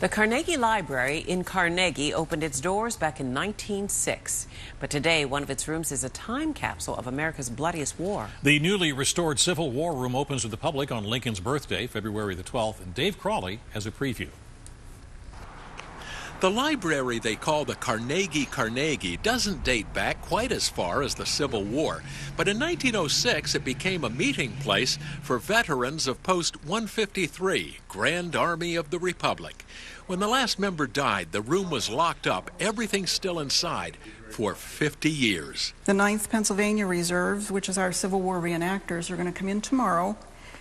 The Carnegie Library in Carnegie opened its doors back in 1906. But today, one of its rooms is a time capsule of America's bloodiest war. The newly restored Civil War room opens to the public on Lincoln's birthday, February the 12th, and Dave Crawley has a preview. The library they call the Carnegie doesn't date back quite as far as the Civil War, but in 1906 it became a meeting place for veterans of Post 153, Grand Army of the Republic. When the last member died, the room was locked up, everything still inside, for 50 years. The 9th Pennsylvania Reserves, which is our Civil War reenactors, are going to come in tomorrow,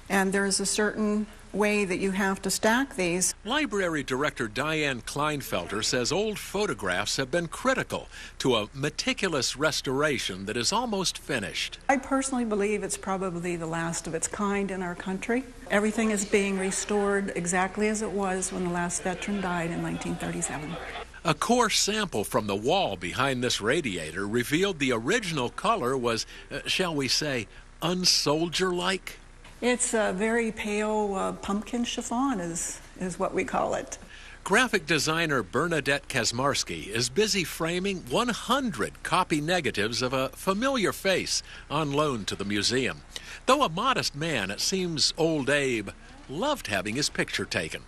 and there's a certain way that you have to stack these. Library Director Diane Kleinfelter says old photographs have been critical to a meticulous restoration that is almost finished. I personally believe it's probably the last of its kind in our country. Everything is being restored exactly as it was when the last veteran died in 1937. A core sample from the wall behind this radiator revealed the original color was, shall we say, unsoldier-like. It's a very pale pumpkin chiffon is what we call it. Graphic designer Bernadette Kazmarski is busy framing 100 copy negatives of a familiar face on loan to the museum. Though a modest man, it seems old Abe loved having his picture taken.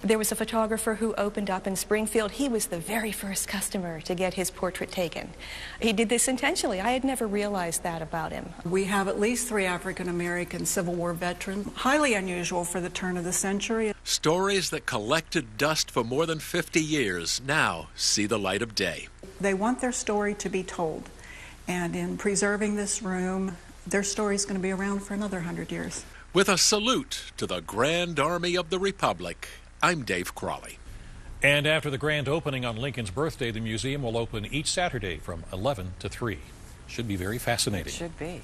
There was a photographer who opened up in Springfield. He was the very first customer to get his portrait taken. He did this intentionally. I had never realized that about him. We have at least 3 African-American Civil War veterans, highly unusual for the turn of the century. Stories that collected dust for more than 50 years now see the light of day. They want their story to be told, and in preserving this room, their story is going to be around for another 100 years. With a salute to the Grand Army of the Republic, I'm Dave Crawley. And after the grand opening on Lincoln's birthday, the museum will open each Saturday from 11 to 3. Should be very fascinating. It should be.